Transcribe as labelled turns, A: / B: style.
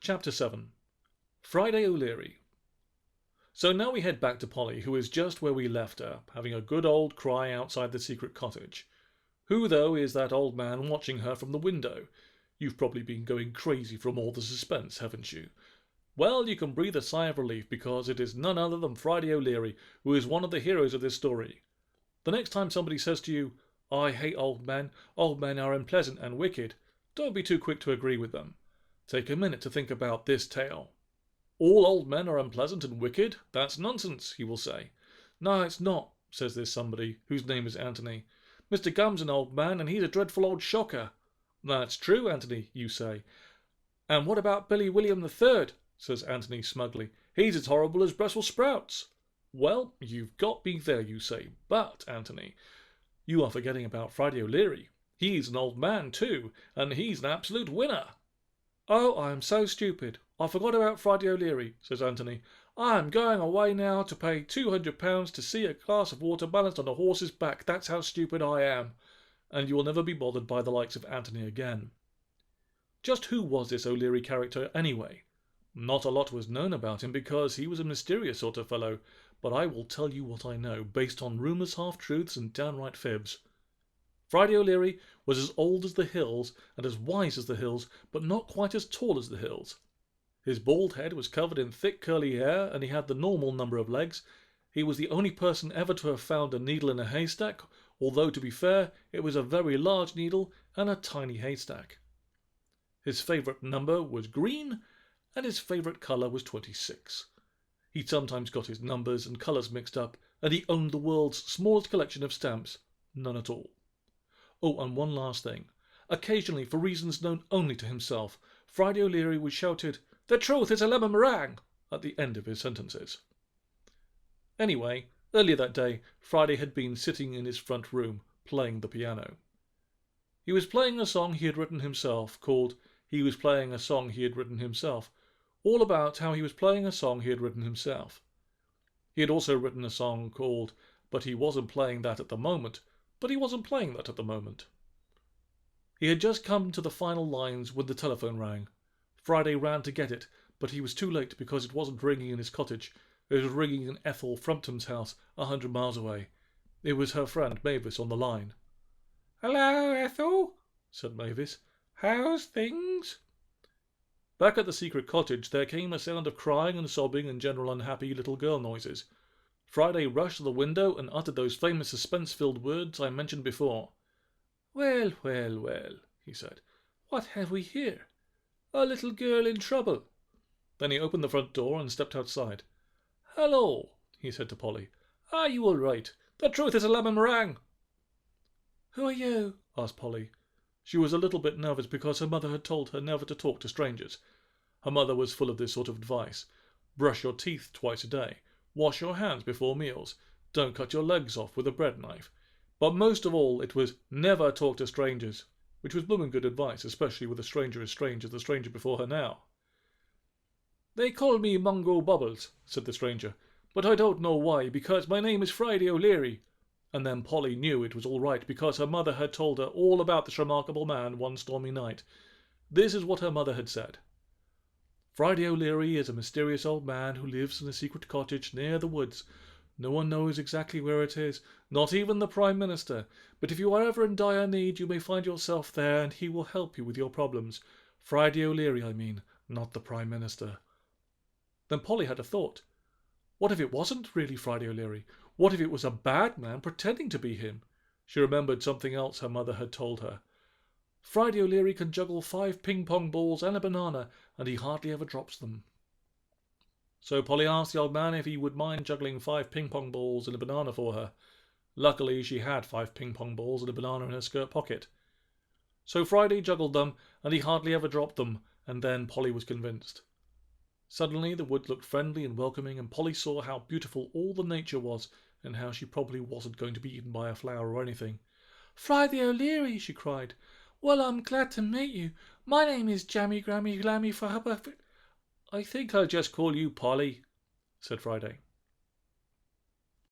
A: Chapter 7. Friday O'Leary. So now we head back to Polly, who is just where we left her, having a good old cry outside the secret cottage. Who, though, is that old man watching her from the window? You've probably been going crazy from all the suspense, haven't you? Well, you can breathe a sigh of relief because it is none other than Friday O'Leary, who is one of the heroes of this story. The next time somebody says to you, "I hate old men are unpleasant and wicked," don't be too quick to agree with them. Take a minute to think about this tale. All old men are unpleasant and wicked? That's nonsense, you will say. No, it's not, says this somebody, whose name is Anthony. Mr. Gumm's an old man, and he's a dreadful old shocker. That's true, Anthony, you say. And what about Billy William III? Says Anthony smugly. He's as horrible as Brussels sprouts. Well, you've got me there, you say. But, Anthony, you are forgetting about Friday O'Leary. He's an old man, too, and he's an absolute winner. Oh, I am so stupid. I forgot about Friday O'Leary, says Anthony. I am going away now to pay £200 to see a glass of water balanced on a horse's back. That's how stupid I am. And you will never be bothered by the likes of Anthony again. Just who was this O'Leary character, anyway? Not a lot was known about him because he was a mysterious sort of fellow, but I will tell you what I know, based on rumours, half-truths, and downright fibs. Friday O'Leary was as old as the hills and as wise as the hills, but not quite as tall as the hills. His bald head was covered in thick curly hair, and he had the normal number of legs. He was the only person ever to have found a needle in a haystack, although, to be fair, it was a very large needle and a tiny haystack. His favourite number was green, and his favourite colour was 26. He sometimes got his numbers and colours mixed up, and he owned the world's smallest collection of stamps, none at all. Oh, and one last thing. Occasionally, for reasons known only to himself, Friday O'Leary was shouted, "The truth is a lemon meringue," at the end of his sentences. Anyway, earlier that day, Friday had been sitting in his front room, playing the piano. He was playing a song he had written himself, called He Was Playing a Song He Had Written Himself, all about how he was playing a song he had written himself. He had also written a song called But He Wasn't Playing That at the Moment, but he wasn't playing that at the moment. He had just come to the final lines when the telephone rang. Friday ran to get it, but he was too late because it wasn't ringing in his cottage. It was ringing in Ethel Frumpton's house, 100 miles away. It was her friend Mavis on the line. "Hello, Ethel," said Mavis. "How's things?" Back at the secret cottage there came a sound of crying and sobbing and general unhappy little girl noises. Friday rushed to the window and uttered those famous suspense-filled words I mentioned before. "Well, well, well," he said. "What have we here? A little girl in trouble." Then he opened the front door and stepped outside. "Hello," he said to Polly. "Are you all right? The truth is a lemon meringue." "Who are you?" asked Polly. She was a little bit nervous because her mother had told her never to talk to strangers. Her mother was full of this sort of advice. Brush your teeth twice a day. Wash your hands before meals. Don't cut your legs off with a bread knife. But most of all, it was never talk to strangers, which was blooming good advice, especially with a stranger as strange as the stranger before her now. "They call me Mungo Bubbles," said the stranger, "but I don't know why, because my name is Friday O'Leary." And then Polly knew it was all right because her mother had told her all about this remarkable man one stormy night. This is what her mother had said. "Friday O'Leary is a mysterious old man who lives in a secret cottage near the woods. No one knows exactly where it is, not even the Prime Minister. But if you are ever in dire need, you may find yourself there and he will help you with your problems. Friday O'Leary, I mean, not the Prime Minister." Then Polly had a thought. What if it wasn't really Friday O'Leary? What if it was a bad man pretending to be him? She remembered something else her mother had told her. Friday O'Leary can juggle 5 ping-pong balls and a banana, and he hardly ever drops them. So Polly asked the old man if he would mind juggling 5 ping-pong balls and a banana for her. Luckily, she had 5 ping-pong balls and a banana in her skirt pocket. So Friday juggled them, and he hardly ever dropped them, and then Polly was convinced. Suddenly the wood looked friendly and welcoming, and Polly saw how beautiful all the nature was, and how she probably wasn't going to be eaten by a flower or anything. "Friday O'Leary," she cried. "Well, I'm glad to meet you. My name is Jammy Grammy Glammy for her." "I think I'll just call you Polly," said Friday.